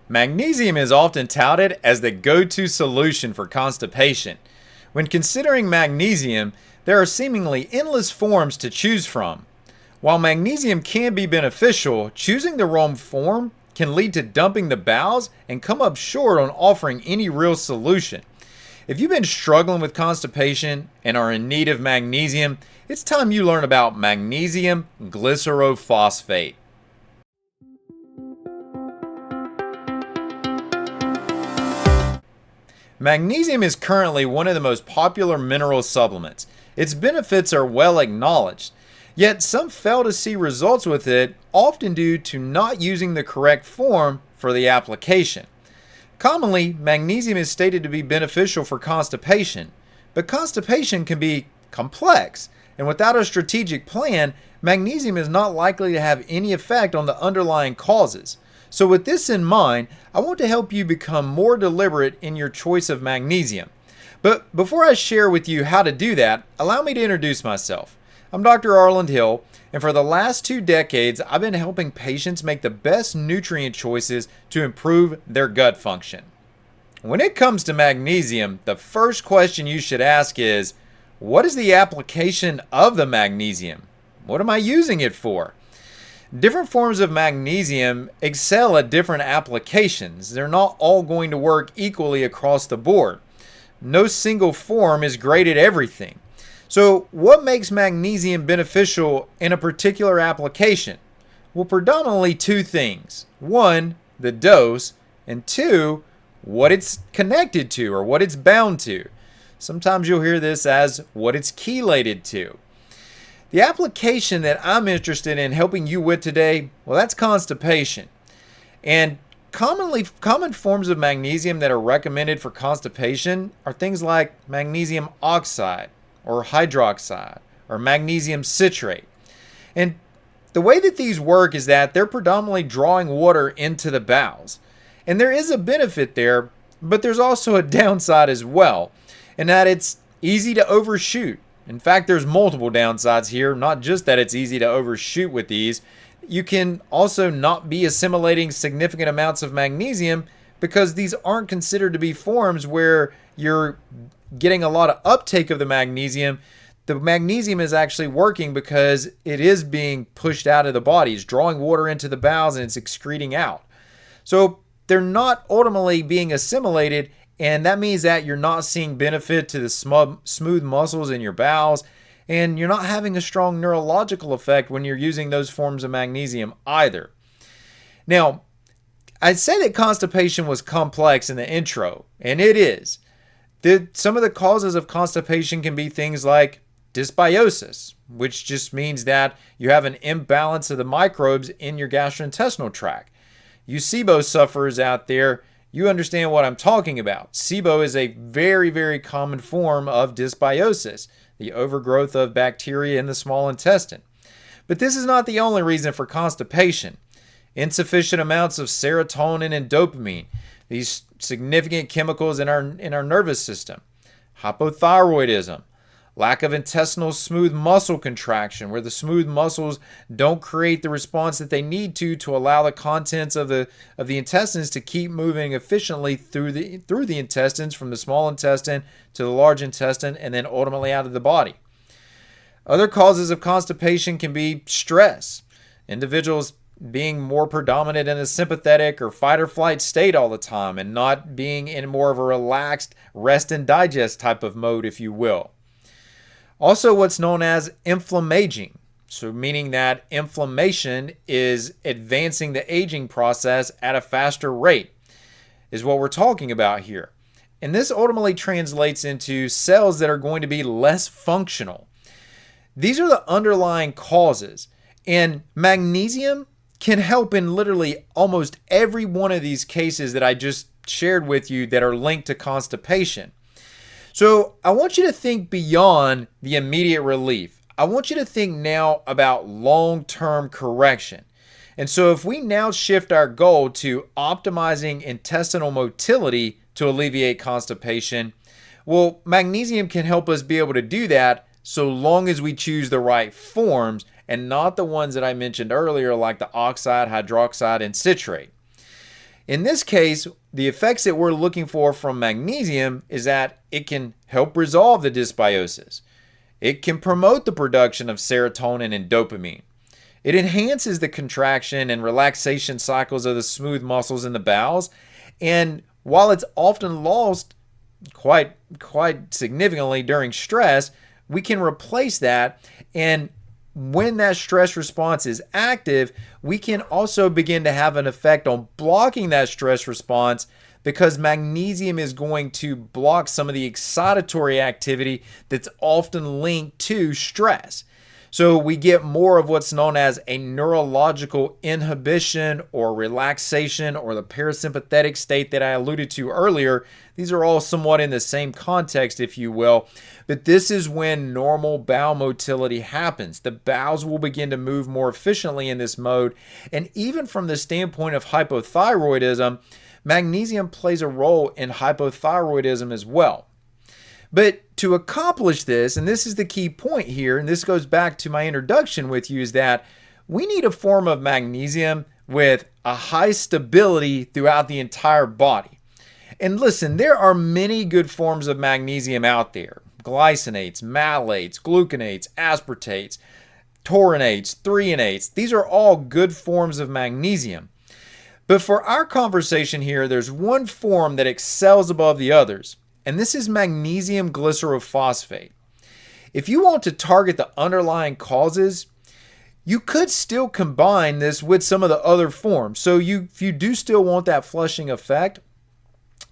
Magnesium is often touted as the go-to solution for constipation. When considering magnesium, there are seemingly endless forms to choose from. While magnesium can be beneficial, choosing the wrong form can lead to dumping the bowels and come up short on offering any real solution. If you've been struggling with constipation and are in need of magnesium, it's time you learn about magnesium glycerophosphate. Magnesium is currently one of the most popular mineral supplements. Its benefits are well acknowledged, yet some fail to see results with it, often due to not using the correct form for the application. Commonly, magnesium is stated to be beneficial for constipation, but constipation can be complex, and without a strategic plan, magnesium is not likely to have any effect on the underlying causes. So with this in mind, I want to help you become more deliberate in your choice of magnesium. But before I share with you how to do that, allow me to introduce myself. I'm Dr. Arland Hill, and for the last 2 decades, I've been helping patients make the best nutrient choices to improve their gut function. When it comes to magnesium, the first question you should ask is, what is the application of the magnesium? What am I using it for? Different forms of magnesium excel at different applications. They're not all going to work equally across the board. No single form is great at everything. So what makes magnesium beneficial in a particular application? Well, predominantly 2 things. 1, the dose, and 2, what it's connected to or what it's bound to. Sometimes you'll hear this as what it's chelated to. The application that I'm interested in helping you with today, well, that's constipation. And common forms of magnesium that are recommended for constipation are things like magnesium oxide or hydroxide or magnesium citrate. And the way that these work is that they're predominantly drawing water into the bowels. And there is a benefit there, but there's also a downside as well, in that it's easy to overshoot. In fact, there's multiple downsides here, not just that it's easy to overshoot with these. You can also not be assimilating significant amounts of magnesium because these aren't considered to be forms where you're getting a lot of uptake of the magnesium. The magnesium is actually working because it is being pushed out of the body. It's drawing water into the bowels and it's excreting out. So they're not ultimately being assimilated, and that means that you're not seeing benefit to the smooth muscles in your bowels, and you're not having a strong neurological effect when you're using those forms of magnesium either. Now, I'd say that constipation was complex in the intro, and it is. Some of the causes of constipation can be things like dysbiosis, which just means that you have an imbalance of the microbes in your gastrointestinal tract. You SIBO sufferers out there, you understand what I'm talking about. SIBO is a very, very common form of dysbiosis, the overgrowth of bacteria in the small intestine. But this is not the only reason for constipation. Insufficient amounts of serotonin and dopamine, these significant chemicals in our nervous system. Hypothyroidism, lack of intestinal smooth muscle contraction, where the smooth muscles don't create the response that they need to allow the contents of the intestines to keep moving efficiently through the intestines, from the small intestine to the large intestine and then ultimately out of the body. Other causes of constipation can be stress. Individuals being more predominant in a sympathetic or fight or flight state all the time and not being in more of a relaxed rest and digest type of mode, if you will. Also, what's known as inflammaging, so meaning that inflammation is advancing the aging process at a faster rate, is what we're talking about here. And this ultimately translates into cells that are going to be less functional. These are the underlying causes, and magnesium can help in literally almost every one of these cases that I just shared with you that are linked to constipation. So I want you to think beyond the immediate relief. I want you to think now about long-term correction. And so if we now shift our goal to optimizing intestinal motility to alleviate constipation, well, magnesium can help us be able to do that so long as we choose the right forms and not the ones that I mentioned earlier, like the oxide, hydroxide, and citrate. In this case, the effects that we're looking for from magnesium is that it can help resolve the dysbiosis. It can promote the production of serotonin and dopamine. It enhances the contraction and relaxation cycles of the smooth muscles in the bowels. And while it's often lost quite significantly during stress, we can replace that. And when that stress response is active, we can also begin to have an effect on blocking that stress response, because magnesium is going to block some of the excitatory activity that's often linked to stress. So we get more of what's known as a neurological inhibition or relaxation, or the parasympathetic state that I alluded to earlier. These are all somewhat in the same context, if you will. But this is when normal bowel motility happens. The bowels will begin to move more efficiently in this mode. And even from the standpoint of hypothyroidism, magnesium plays a role in hypothyroidism as well. But to accomplish this, and this is the key point here, and this goes back to my introduction with you, is that we need a form of magnesium with a high stability throughout the entire body. And listen, there are many good forms of magnesium out there. Glycinates, malates, gluconates, aspartates, taurinates, threonates. These are all good forms of magnesium. But for our conversation here, there's one form that excels above the others, and this is magnesium glycerophosphate. If you want to target the underlying causes, you could still combine this with some of the other forms. So if you do still want that flushing effect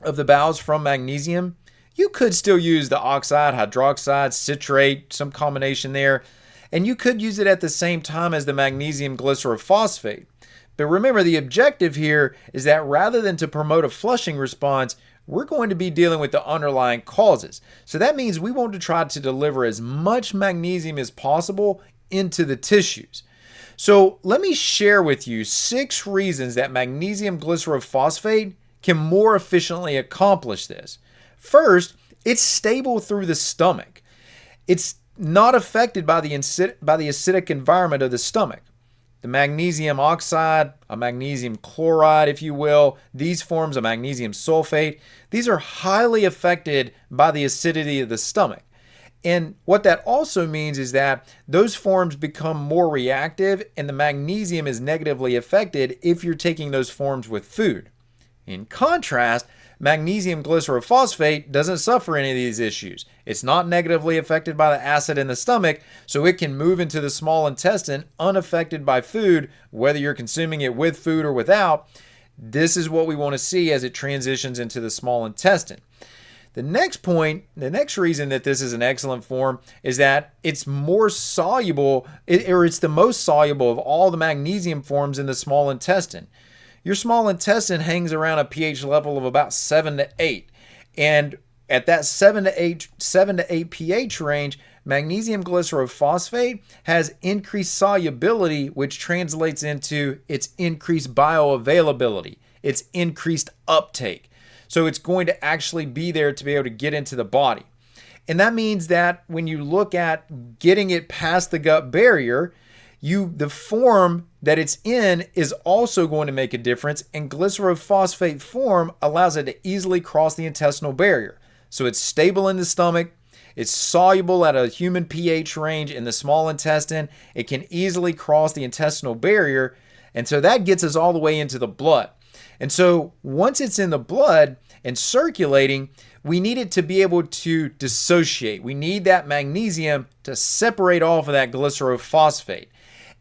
of the bowels from magnesium, you could still use the oxide, hydroxide, citrate, some combination there, and you could use it at the same time as the magnesium glycerophosphate. But remember, the objective here is that rather than to promote a flushing response, we're going to be dealing with the underlying causes. So that means we want to try to deliver as much magnesium as possible into the tissues. So let me share with you 6 reasons that magnesium glycerophosphate can more efficiently accomplish this. First, it's stable through the stomach. It's not affected by the acidic environment of the stomach. The magnesium oxide, a magnesium chloride, if you will, these forms of magnesium sulfate, these are highly affected by the acidity of the stomach. And what that also means is that those forms become more reactive, and the magnesium is negatively affected if you're taking those forms with food. In contrast, magnesium glycerophosphate doesn't suffer any of these issues. It's not negatively affected by the acid in the stomach, so it can move into the small intestine unaffected by food, whether you're consuming it with food or without. This is what we want to see as it transitions into the small intestine. The next point, the next reason that this is an excellent form is that it's more soluble, it's the most soluble of all the magnesium forms in the small intestine. Your small intestine hangs around a pH level of about 7 to 8. And at that 7 to 8 pH range, magnesium glycerophosphate has increased solubility, which translates into its increased bioavailability, its increased uptake. So it's going to actually be there to be able to get into the body. And that means that when you look at getting it past the gut barrier, the form that it's in is also going to make a difference, and glycerophosphate form allows it to easily cross the intestinal barrier. So it's stable in the stomach, it's soluble at a human pH range in the small intestine, it can easily cross the intestinal barrier, and so that gets us all the way into the blood. And so once it's in the blood and circulating, we need it to be able to dissociate. We need that magnesium to separate off of that glycerophosphate.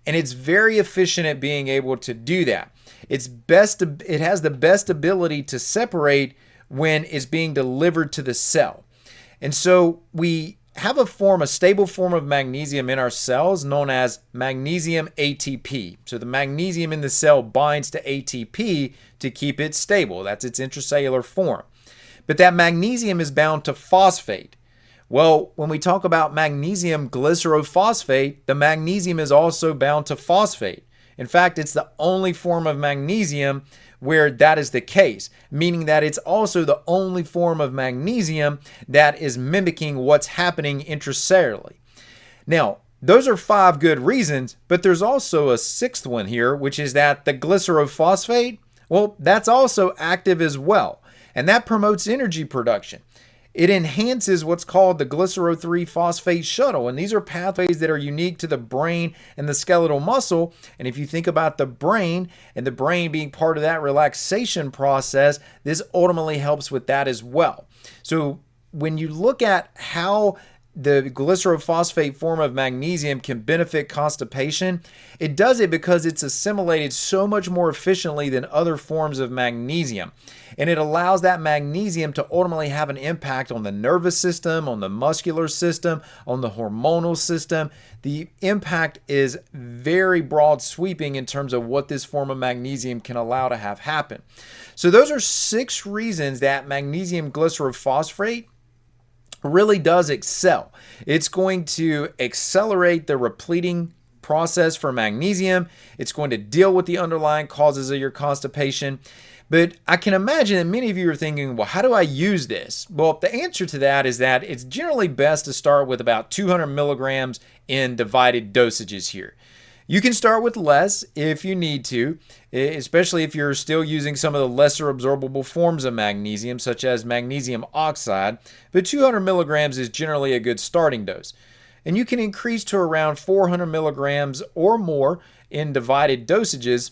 And it's very efficient at being able to do that. It has the best ability to separate when it's being delivered to the cell. And so we have a stable form of magnesium in our cells known as magnesium ATP. So the magnesium in the cell binds to ATP to keep it stable. That's its intracellular form. But that magnesium is bound to phosphate. Well, when we talk about magnesium glycerophosphate, the magnesium is also bound to phosphate. In fact, it's the only form of magnesium where that is the case, meaning that it's also the only form of magnesium that is mimicking what's happening intracellularly. Now, those are 5 good reasons, but there's also a 6th one here, which is that the glycerophosphate, Well, that's also active as well, and that promotes energy production. It enhances what's called the glycero-3 phosphate shuttle, and these are pathways that are unique to the brain and the skeletal muscle. And if you think about the brain and the brain being part of that relaxation process, this ultimately helps with that as well. So when you look at how the glycerophosphate form of magnesium can benefit constipation, it does it because it's assimilated so much more efficiently than other forms of magnesium. And it allows that magnesium to ultimately have an impact on the nervous system, on the muscular system, on the hormonal system. The impact is very broad sweeping in terms of what this form of magnesium can allow to have happen. So those are 6 reasons that magnesium glycerophosphate really does excel. It's going to accelerate the repleting process for magnesium. It's going to deal with the underlying causes of your constipation. But I can imagine that many of you are thinking, well, how do I use this? Well, the answer to that is that it's generally best to start with about 200 milligrams in divided dosages here. You can start with less if you need to, especially if you're still using some of the lesser absorbable forms of magnesium, such as magnesium oxide, but 200 milligrams is generally a good starting dose. And you can increase to around 400 milligrams or more in divided dosages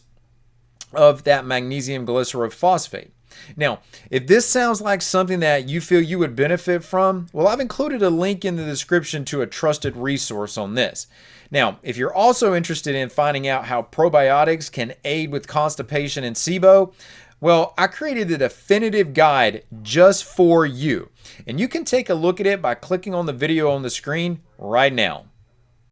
of that magnesium glycerophosphate. Now, if this sounds like something that you feel you would benefit from, well, I've included a link in the description to a trusted resource on this. Now, if you're also interested in finding out how probiotics can aid with constipation and SIBO, well, I created a definitive guide just for you. And you can take a look at it by clicking on the video on the screen right now.